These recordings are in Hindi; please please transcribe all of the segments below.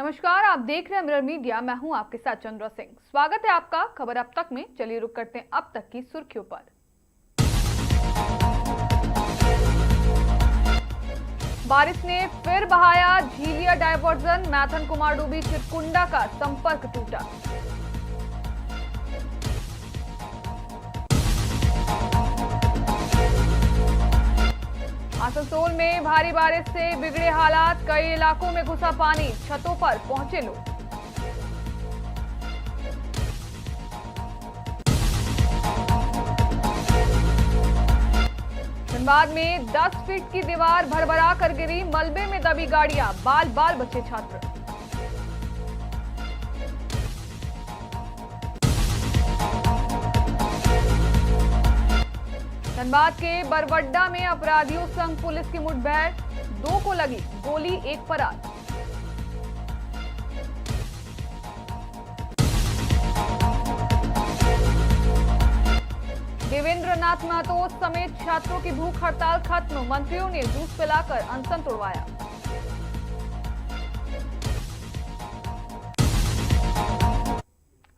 नमस्कार, आप देख रहे हैं मिरर मीडिया। मैं हूं आपके साथ चंद्रा सिंह। स्वागत है आपका खबर अब तक में। चलिए रुक करते हैं अब तक की सुर्खियों पर। बारिश ने फिर बहाया झीलिया डायवर्जन। मैथन कुमारडूबी चिरकुंडा का संपर्क टूटा। आसनसोल में भारी बारिश से बिगड़े हालात। कई इलाकों में घुसा पानी, छतों पर पहुंचे लोग। धनबाद में 10 फीट की दीवार भरभरा कर गिरी। मलबे में दबी गाड़ियां, बाल बाल बचे छात्र। धनबाद के बरवड्डा में अपराधियों संग पुलिस की मुठभेड़। 2 को लगी गोली, 1 फरार। देवेंद्र नाथ महतो समेत छात्रों की भूख हड़ताल खत्म। मंत्रियों ने जूस पिलाकर अनशन तोड़वाया।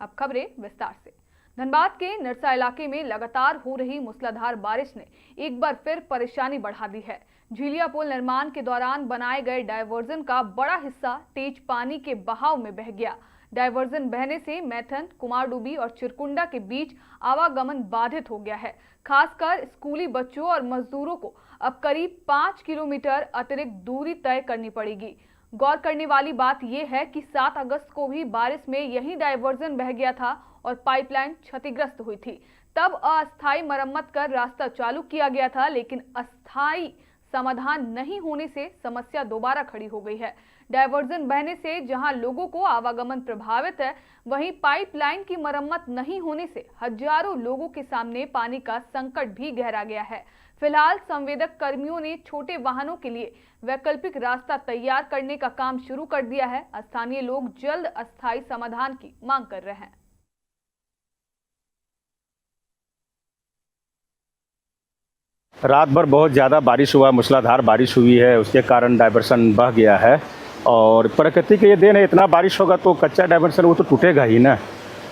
अब खबरें विस्तार से। धनबाद के नरसा इलाके में लगातार हो रही मूसलाधार बारिश ने एक बार फिर परेशानी बढ़ा दी है। झीलिया पुल निर्माण के दौरान बनाए गए डायवर्जन का बड़ा हिस्सा तेज पानी के बहाव में बह गया। डायवर्जन बहने से मैथन, कुमारडूबी और चिरकुंडा के बीच आवागमन बाधित हो गया है। खासकर स्कूली बच्चों और मजदूरों को अब करीब 5 किलोमीटर अतिरिक्त दूरी तय करनी पड़ेगी। गौर करने वाली बात यह है कि 7 अगस्त को भी बारिश में यही डायवर्जन बह गया था और पाइपलाइन क्षतिग्रस्त हुई थी। तब अस्थायी मरम्मत कर रास्ता चालू किया गया था, लेकिन अस्थायी समाधान नहीं होने से समस्या दोबारा खड़ी हो गई है। डायवर्जन बहने से जहां लोगों को आवागमन प्रभावित है, वहीं पाइपलाइन की मरम्मत नहीं होने से हजारों लोगों के सामने पानी का संकट भी गहरा गया है। फिलहाल संवेदक कर्मियों ने छोटे वाहनों के लिए वैकल्पिक रास्ता तैयार करने का काम शुरू कर दिया है। स्थानीय लोग जल्द अस्थायी समाधान की मांग कर रहे हैं। रात भर बहुत ज़्यादा बारिश हुआ, मूसलाधार बारिश हुई है, उसके कारण डायवर्सन बह गया है। और प्रकृति के ये देन है, इतना बारिश होगा तो कच्चा डायवर्सन वो तो टूटेगा ही ना।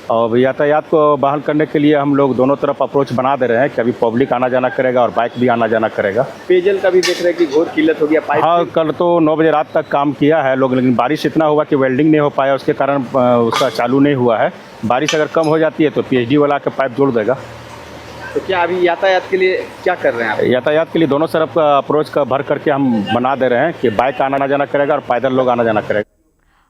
और यातायात को बहाल करने के लिए हम लोग दोनों तरफ अप्रोच बना दे रहे हैं कि अभी पब्लिक आना जाना करेगा और बाइक भी आना जाना करेगा। पेयजल का भी देख रहे हैं कि घोर किल्लत हो गया। पाइप हाँ, कल तो 9 बजे रात तक काम किया है लोग, लेकिन बारिश इतना हुआ कि वेल्डिंग नहीं हो पाया, उसके कारण उसका चालू नहीं हुआ है। बारिश अगर कम हो जाती है तो पीएचडी वाला के पाइप जोड़ देगा। तो क्या अभी यातायात के लिए क्या कर रहे हैं आप? यातायात के लिए दोनों तरफ का अप्रोच का भर करके हम बना दे रहे हैं कि बाइक आना जाना करेगा और पैदल लोग आना जाना करेगा।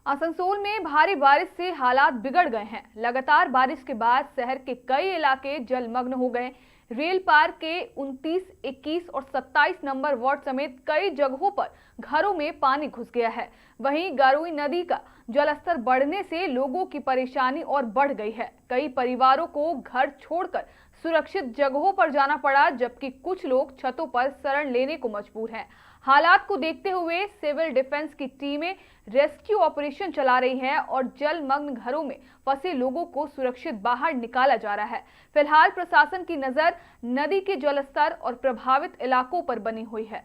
आसनसोल में भारी बारिश से हालात बिगड़ गए हैं। लगातार बारिश के बाद शहर के कई इलाके जलमग्न हो गए। रेल पार के 29, 21 और 27 नंबर वार्ड समेत कई जगहों पर घरों में पानी घुस गया है। वहीं गारोई नदी का जलस्तर बढ़ने से लोगों की परेशानी और बढ़ गई है। कई परिवारों को घर छोड़कर सुरक्षित जगहों पर जाना पड़ा, जबकि कुछ लोग छतों पर शरण लेने को मजबूर हैं। हालात को देखते हुए सिविल डिफेंस की टीमें रेस्क्यू ऑपरेशन चला रही हैं और जलमग्न घरों में फंसे लोगों को सुरक्षित बाहर निकाला जा रहा है। फिलहाल प्रशासन की नजर नदी के जलस्तर और प्रभावित इलाकों पर बनी हुई है।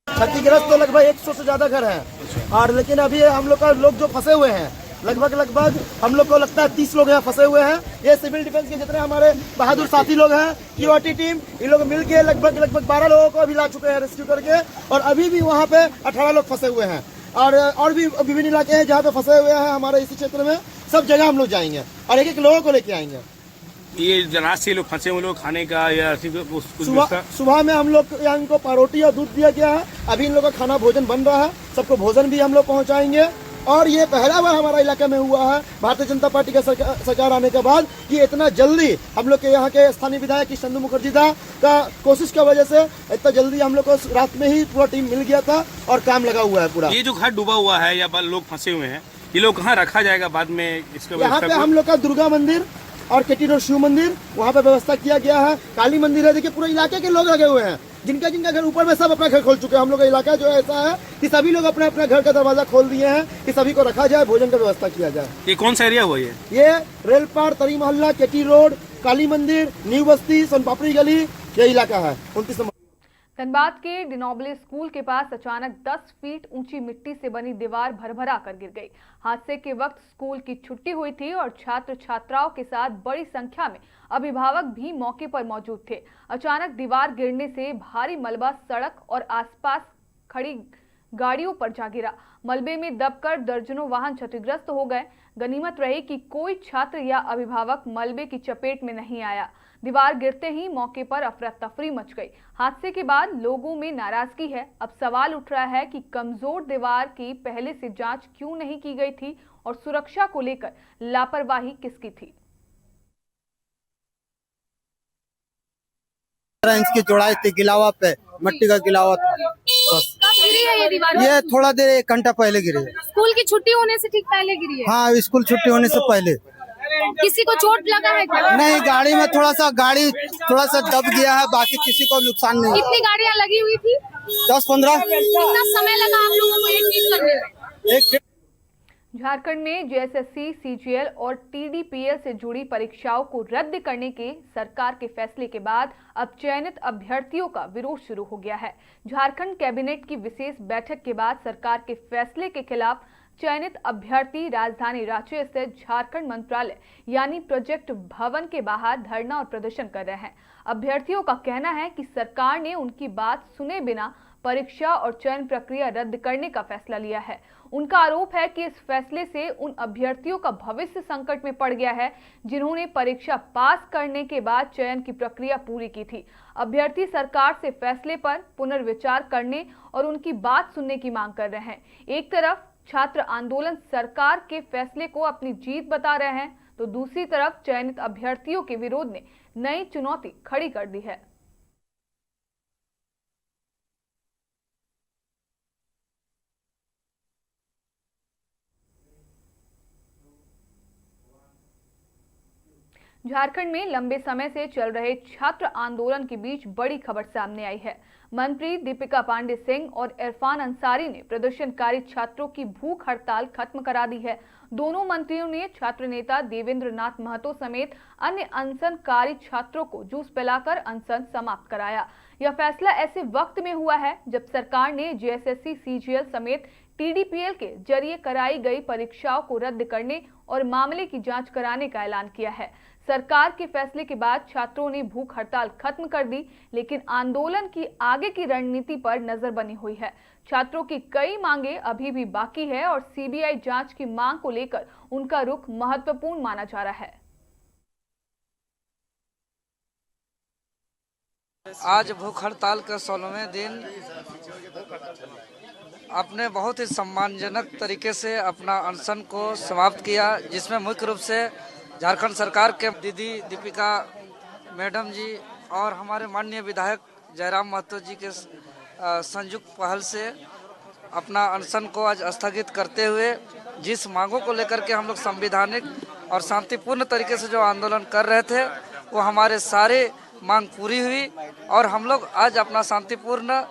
क्षतिग्रस्त तो लगभग 100 से ज्यादा घर हैं। और लेकिन अभी हम लोग का लोग जो फंसे हुए हैं लगभग हम लोग को लगता है 30 लोग यहाँ फंसे हुए हैं। ये सिविल डिफेंस के जितने हमारे बहादुर साथी लोग हैं, क्यूआरटी टीम, इन लोग मिल के लगभग 12 लोगों को अभी ला चुके हैं रेस्क्यू करके। और अभी भी वहाँ पे 18 लोग फंसे हुए हैं। और भी विभिन्न इलाके हैं जहाँ पे फंसे हुए हैं हमारे इसी क्षेत्र में। सब जगह हम लोग जाएंगे और एक लोगों को लेके आएंगे। ये जनाज से लोग फंसे हुए लोग खाने का या सुबह में हम लोग यहाँ इनको पारोटी और दूध दिया गया है। अभी इन लोगों का खाना भोजन बन रहा है, सबको भोजन भी हम लोग पहुँचाएंगे। और ये पहला बार हमारा इलाके में हुआ है भारतीय जनता पार्टी का सरकार आने के बाद कि इतना जल्दी हम लोग के यहाँ के स्थानीय विधायक की चंदू मुखर्जी दा का कोशिश की वजह से इतना जल्दी हम लोग को रात में ही पूरा टीम मिल गया था और काम लगा हुआ है पूरा। ये जो घर डूबा हुआ है या लोग फंसे हुए हैं, ये लोग कहाँ रखा जाएगा बाद में? इसके यहाँ पे हम लोग का दुर्गा मंदिर और केटी रोड शिव मंदिर वहाँ पे व्यवस्था किया गया है। काली मंदिर है। देखिए पूरे इलाके के लोग लगे हुए हैं, जिनका घर ऊपर में सब अपना घर खोल चुके हैं। हम लोग का इलाका जो ऐसा है कि सभी लोग अपने अपने घर का दरवाजा खोल दिए हैं कि सभी को रखा जाए, भोजन का व्यवस्था किया जाए। ये कौन सा एरिया हुआ? ये रेल पार, तरी मोहल्ला, केटी रोड, काली मंदिर, न्यू बस्ती, सोनपापड़ी गली, ये इलाका है 29 नंबर। धनबाद के डिनोबले स्कूल के पास अचानक 10 फीट ऊंची मिट्टी से बनी दीवार भरभरा कर गिर गई। हादसे के वक्त स्कूल की छुट्टी हुई थी और छात्र छात्राओं के साथ बड़ी संख्या में अभिभावक भी मौके पर मौजूद थे। अचानक दीवार गिरने से भारी मलबा सड़क और आसपास खड़ी गाड़ियों पर जा गिरा। मलबे में दबकर दर्जनों वाहन क्षतिग्रस्त हो गए। गनीमत रही कि कोई छात्र या अभिभावक मलबे की चपेट में नहीं आया। दीवार गिरते ही मौके पर अफरा तफरी मच गई। हादसे के बाद लोगों में नाराजगी है। अब सवाल उठ रहा है कि कमजोर दीवार की पहले से जांच क्यों नहीं की गई थी और सुरक्षा को लेकर लापरवाही किसकी थी। 15 इंच की चौड़ाई थी, गिलावा पे मट्टी का गिलावा था। बस कब गिरी है ये दीवार? ये थोड़ा देर 1 घंटा पहले गिरी है। स्कूल की छुट्टी होने से ठीक पहले गिरी है। हाँ, स्कूल छुट्टी होने से पहले। किसी को चोट लगा है क्या? नहीं, गाड़ी में थोड़ा सा दब गया है, बाकी किसी को नुकसान नहीं। कितनी गाड़ियाँ लगी हुई थी? 10-15। कितना समय लगा आप लोगों को ये ठीक करने में? झारखंड में जेएसएससी, सीजीएल और टीडीपीएल से जुड़ी परीक्षाओं को रद्द करने के सरकार के फैसले के बाद अब चयनित अभ्यर्थियों का विरोध शुरू हो गया है। झारखंड कैबिनेट की विशेष बैठक के बाद सरकार के फैसले के खिलाफ चयनित अभ्यर्थी राजधानी रांची स्थित झारखंड मंत्रालय यानी प्रोजेक्ट भवन के बाहर धरना और प्रदर्शन कर रहे हैं। अभ्यर्थियों का कहना है कि सरकार ने उनकी बात सुने बिना परीक्षा और चयन प्रक्रिया रद्द करने का फैसला लिया है। उनका आरोप है कि इस फैसले से उन अभ्यर्थियों का भविष्य संकट में पड़ गया है जिन्होंने परीक्षा पास करने के बाद चयन की प्रक्रिया पूरी की थी। अभ्यर्थी सरकार से फैसले पर पुनर्विचार करने और उनकी बात सुनने की मांग कर रहे हैं। एक तरफ छात्र आंदोलन सरकार के फैसले को अपनी जीत बता रहे हैं, तो दूसरी तरफ चयनित अभ्यर्थियों के विरोध ने नई चुनौती खड़ी कर दी है। झारखंड में लंबे समय से चल रहे छात्र आंदोलन के बीच बड़ी खबर सामने आई है। मंत्री दीपिका पांडे सिंह और इरफान अंसारी ने प्रदर्शनकारी छात्रों की भूख हड़ताल खत्म करा दी है। दोनों मंत्रियों ने छात्र नेता देवेंद्र नाथ महतो समेत अन्य अनशनकारी छात्रों को जूस पिलाकर अनशन समाप्त कराया। यह फैसला ऐसे वक्त में हुआ है जब सरकार ने जेएसएससी, सीजीएल समेत टीडीपीएल के जरिए कराई गई परीक्षाओं को रद्द करने और मामले की जांच कराने का ऐलान किया है। सरकार के फैसले के बाद छात्रों ने भूख हड़ताल खत्म कर दी, लेकिन आंदोलन की आगे की रणनीति पर नजर बनी हुई है। छात्रों की कई मांगे अभी भी बाकी है और सीबीआई जांच की मांग को लेकर उनका रुख महत्वपूर्ण माना जा रहा है। आज भूख हड़ताल का 16वें दिन अपने बहुत ही सम्मानजनक तरीके से अपना अनशन को समाप्त किया, जिसमें मुख्य रूप से झारखंड सरकार के दीदी दीपिका मैडम जी और हमारे माननीय विधायक जयराम महतो जी के संयुक्त पहल से अपना अनशन को आज स्थगित करते हुए जिस मांगों को लेकर के हम लोग संवैधानिक और शांतिपूर्ण तरीके से जो आंदोलन कर रहे थे, वो हमारे सारे मांग पूरी हुई और हम लोग आज अपना शांतिपूर्ण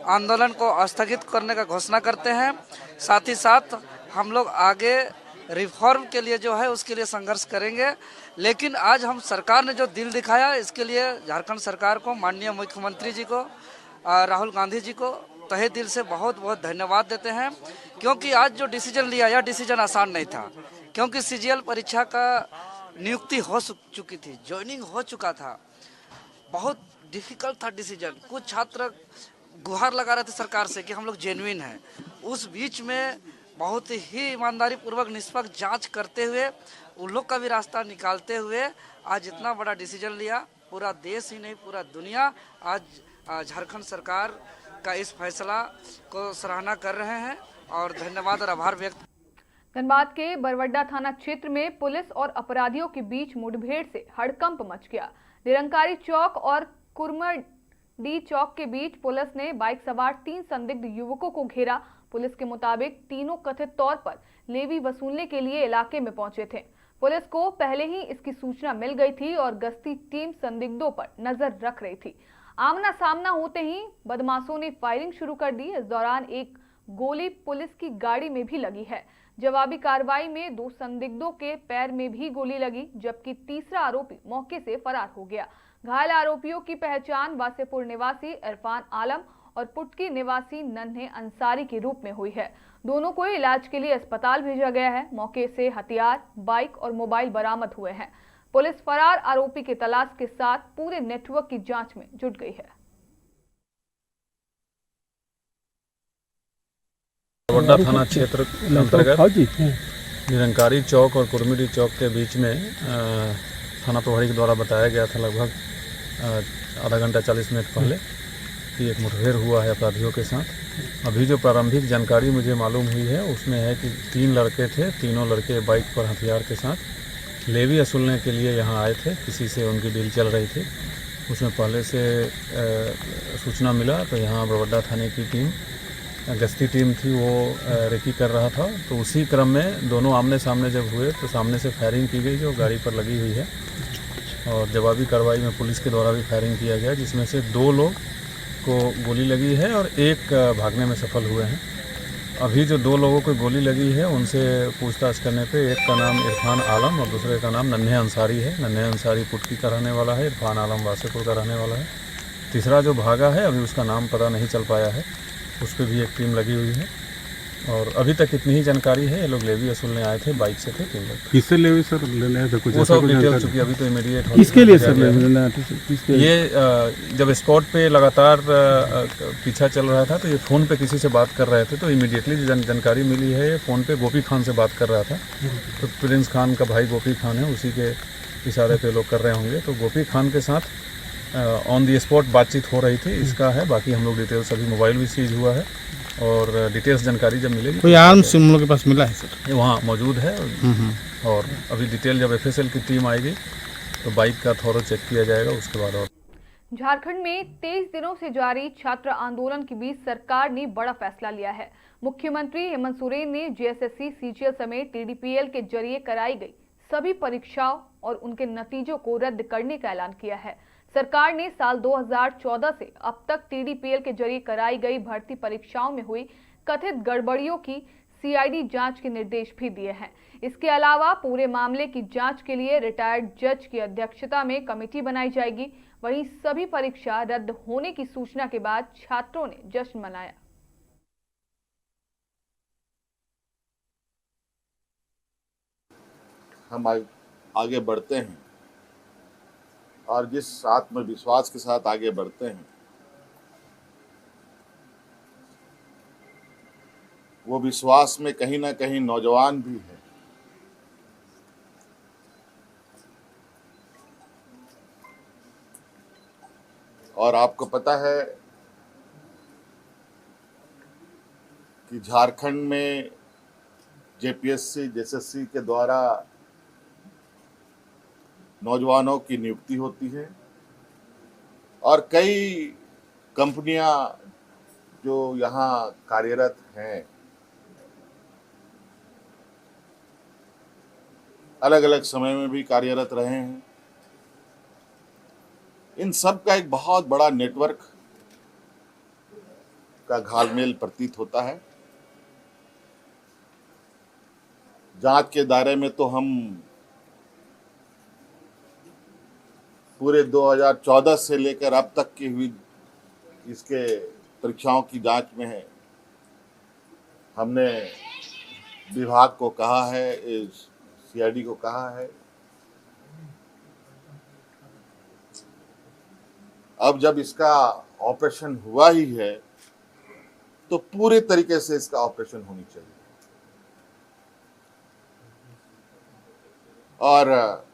आंदोलन को स्थगित करने का घोषणा करते हैं। साथ ही साथ हम लोग आगे रिफॉर्म के लिए जो है उसके लिए संघर्ष करेंगे। लेकिन आज हम सरकार ने जो दिल दिखाया, इसके लिए झारखंड सरकार को, माननीय मुख्यमंत्री जी को, राहुल गांधी जी को तहे दिल से बहुत बहुत धन्यवाद देते हैं, क्योंकि आज जो डिसीजन लिया यह डिसीजन आसान नहीं था, क्योंकि सीजीएल परीक्षा का नियुक्ति हो चुकी थी, ज्वाइनिंग हो चुका था, बहुत डिफिकल्ट था डिसीजन। कुछ छात्र गुहार लगा रहे थे सरकार से कि हम लोग जेन्युइन हैं। उस बीच में बहुत ही ईमानदारी पूर्वक निष्पक्ष जांच करते हुए उन लोग का भी रास्ता निकालते हुए आज इतना बड़ा डिसीजन लिया। पूरा देश ही नहीं, पूरा दुनिया आज झारखंड सरकार का इस फैसला को सराहना कर रहे हैं और धन्यवाद और आभार व्यक्त। धनबाद के बरवड्डा थाना क्षेत्र में पुलिस और अपराधियों के बीच मुठभेड़ से हड़कंप मच गया। निरंकारी चौक और कुरमडी चौक के बीच पुलिस ने बाइक सवार 3 संदिग्ध युवकों को घेरा। पुलिस के मुताबिक तीनों कथित तौर पर लेवी वसूलने के लिए इलाके में पहुंचे थे। पुलिस को पहले ही इसकी सूचना मिल गई थी और गश्ती टीम संदिग्धों पर नजर रख रही थी। आमना सामना होते ही बदमाशों ने फायरिंग शुरू कर दी। इस दौरान एक गोली पुलिस की गाड़ी में भी लगी है। जवाबी कार्रवाई में 2 संदिग्धों के पैर में भी गोली लगी, जबकि तीसरा आरोपी मौके से फरार हो गया। घायल आरोपियों की पहचान वासेपुर निवासी इरफान आलम और पुटकी निवासी नन्हे अंसारी के रूप में हुई है। दोनों को इलाज के लिए अस्पताल भेजा गया है। मौके से हथियार, बाइक और मोबाइल बरामद हुए हैं। पुलिस फरार आरोपी की तलाश के साथ पूरे नेटवर्क की जांच में जुट गई है। बरवड्डा थाना क्षेत्र के अंतर्गत निरंकारी चौक और कुरमिडी चौक के बीच में थाना प्रभारी के द्वारा बताया गया था लगभग आधा घंटा 40 मिनट पहले कि एक मुठभेड़ हुआ है अपराधियों के साथ। अभी जो प्रारंभिक जानकारी मुझे मालूम हुई है उसमें है कि 3 लड़के थे। तीनों लड़के बाइक पर हथियार के साथ लेवी वसूलने के लिए यहाँ आए थे। किसी से उनकी डील चल रही थी। उसमें पहले से सूचना मिला तो यहाँ बरवड्डा थाने की टीम, गश्ती टीम थी, वो रेकी कर रहा था। तो उसी क्रम में दोनों आमने सामने जब हुए तो सामने से फायरिंग की गई जो गाड़ी पर लगी हुई है, और जवाबी कार्रवाई में पुलिस के द्वारा भी फायरिंग किया गया, जिसमें से 2 लोग को गोली लगी है और एक भागने में सफल हुए हैं। अभी जो 2 लोगों को गोली लगी है उनसे पूछताछ करने पे एक का नाम इरफान आलम और दूसरे का नाम नन्हे अंसारी है। नन्हे अंसारी पुटकी का रहने वाला है, इरफान आलम वासेपुर का रहने वाला है। तीसरा जो भागा है अभी उसका नाम पता नहीं चल पाया है, उस पर भी एक टीम लगी हुई है। और अभी तक इतनी ही जानकारी है। ये लोग लेवी वसूलने आए थे, बाइक से थे 3 लोग। किससे लेवी सर लेने आए थे? कुछ वो सब डिटेल चुकी अभी तो इमीडिएट किसके लिए सर लेने आए थे? ये जब स्पॉट पे लगातार पीछा चल रहा था तो ये फ़ोन पे किसी से बात कर रहे थे, तो इमीडिएटली जो जानकारी मिली है ये फ़ोन पे गोपी खान से बात कर रहा था। तो प्रिंस खान का भाई गोपी खान है, उसी के इशारे पे लोग कर रहे होंगे। तो गोपी खान के साथ ऑन दी स्पॉट बातचीत हो रही थी, इसका है। बाकी हम लोग डिटेल्स, अभी मोबाइल भी सीज हुआ है और डिटेल्स जानकारी जब मिलेगी। कोई आर्म्स हम लोग के पास मिला है सर? वहाँ मौजूद है और अभी डिटेल जब FSL की टीम आएगी तो बाइक का थोड़ा चेक किया जाएगा उसके बाद। और झारखंड में 23 दिनों से जारी छात्र आंदोलन के बीच सरकार ने बड़ा फैसला लिया है। मुख्यमंत्री हेमंत सोरेन ने JSSC, CGL समेत TDPL के जरिए कराई गई सभी परीक्षाओं और उनके नतीजों को रद्द करने का ऐलान किया है। सरकार ने साल 2014 से अब तक TDPL के जरिए कराई गई भर्ती परीक्षाओं में हुई कथित गड़बड़ियों की CID जांच के निर्देश भी दिए हैं। इसके अलावा पूरे मामले की जांच के लिए रिटायर्ड जज की अध्यक्षता में कमेटी बनाई जाएगी। वहीं सभी परीक्षा रद्द होने की सूचना के बाद छात्रों ने जश्न मनाया। हम आगे बढ़ते हैं और जिस आत्मविश्वास के साथ आगे बढ़ते हैं वो विश्वास में कहीं ना कहीं नौजवान भी है। और आपको पता है कि झारखंड में JPSC, JSSC के द्वारा नौजवानों की नियुक्ति होती है और कई कंपनियां जो यहाँ कार्यरत हैं अलग अलग समय में भी कार्यरत रहे हैं। इन सब का एक बहुत बड़ा नेटवर्क का घालमेल प्रतीत होता है। जांच के दायरे में तो हम पूरे 2014 से लेकर अब तक की हुई इसके परीक्षाओं की जांच में है। हमने विभाग को कहा है, CID को कहा है, अब जब इसका ऑपरेशन हुआ ही है तो पूरे तरीके से इसका ऑपरेशन होनी चाहिए। और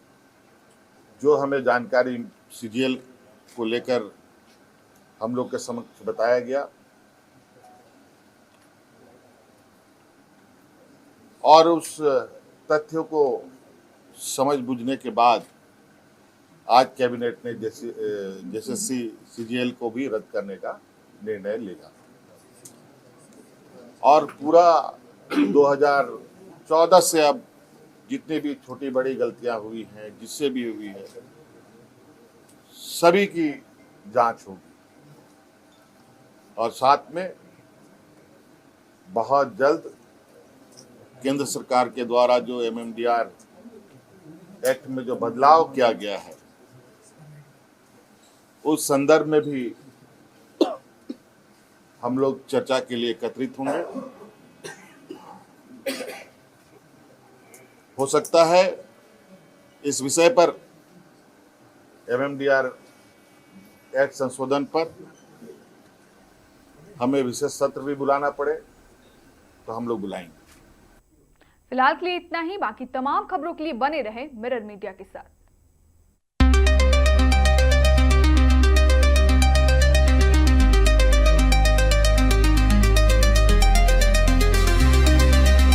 जो हमें जानकारी CGL को लेकर हम लोग के समक्ष बताया गया और उस तथ्य को समझ बूझने के बाद आज कैबिनेट ने JSSC, CGL को भी रद्द करने का निर्णय लिया और पूरा 2014 से अब जितनी भी छोटी बड़ी गलतियां हुई हैं, जिससे भी हुई है, सभी की जांच होगी और साथ में बहुत जल्द केंद्र सरकार के द्वारा जो MMDR एक्ट में जो बदलाव किया गया है उस संदर्भ में भी हम लोग चर्चा के लिए एकत्रित होंगे। हो सकता है इस विषय पर MMDR एक्ट संशोधन पर हमें विशेष सत्र भी बुलाना पड़े तो हम लोग बुलाएंगे। फिलहाल के लिए इतना ही। बाकी तमाम खबरों के लिए बने रहे मिरर मीडिया के साथ।